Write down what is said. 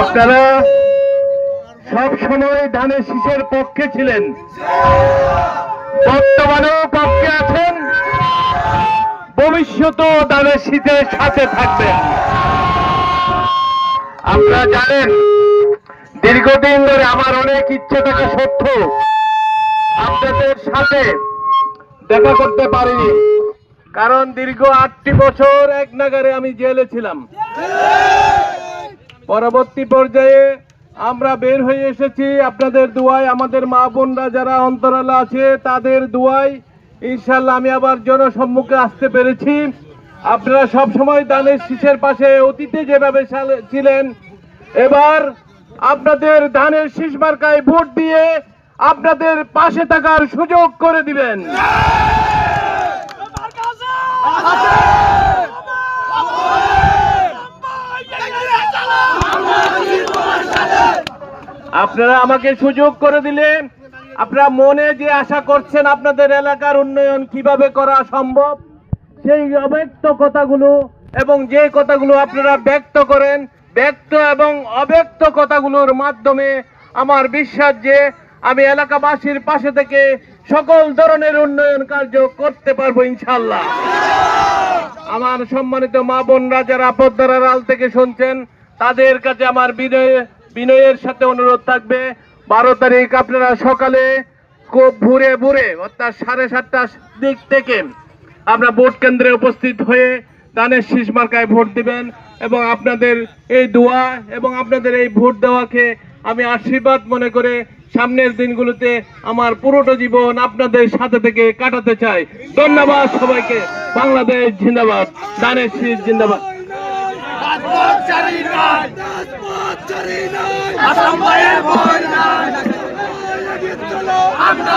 আপনারা সব সময় ধানের শীষের পক্ষে ছিলেন, বর্তমানেও পক্ষে আছেন, ভবিষ্যতেও ধানের শীষের সাথে থাকবেন। আপনারা জানেন দীর্ঘদিন ধরে আমার অনেক ইচ্ছে থাকা সত্ত্বেও আপনাদের সাথে দেখা করতে পারিনি, কারণ দীর্ঘ 8টি বছর এক নাগারে আমি জেলে ছিলাম। পরবর্তী পর্যায়ে আমরা বের হয়ে এসেছি আপনাদের দোয়ায়, আমাদের মা বোনরা যারা অন্তরালে আছে তাদের দোয়ায় ইনশাল্লাহ আমি আবার জনসম্মুখে আসতে পেরেছি। আপনারা সব সময় ধানের শীষের পাশে অতীতে যেভাবে ছিলেন, এবার আপনাদের ধানের শীষ মার্কায় ভোট দিয়ে আপনাদের পাশে থাকার সুযোগ করে দিবেন। আপনারা আমাকে সুযোগ করে দিলে আপনারা মনে যে আশা করছেন আপনাদের এলাকার উন্নয়ন কিভাবে করা সম্ভব, সেই অব্যক্ত কথাগুলো এবং যে কথাগুলো আপনারা ব্যক্ত করেন, ব্যক্ত এবং অব্যক্ত কথাগুলোর মাধ্যমে আমার বিশ্বাস যে আমি এলাকাবাসীর পাশে থেকে সকল ধরনের উন্নয়ন কার্য করতে পারবো ইনশাল্লাহ। আমার সম্মানিত মা বোনরা যারা পদ্মার আড়াল থেকে শুনছেন, তাদের কাছে আমার বিনয়ের সাথে অনুরোধ থাকবে, 12 তারিখ আপনারা সকালে খুব ভোরে অর্থাৎ 7:30টার দিক থেকে আমরা ভোট কেন্দ্রে উপস্থিত হয়ে ধানের শীষ মার্কায় ভোট দিবেন এবং আপনাদের এই দোয়া এবং আপনাদের এই ভোট দেওয়াকে আমি আশীর্বাদ মনে করে সামনের দিনগুলোতে আমার পুরোটা জীবন আপনাদের সাথে থেকে কাটাতে চাই। ধন্যবাদ সবাইকে। বাংলাদেশ জিন্দাবাদ, ধানের শীষ জিন্দাবাদ। আমরা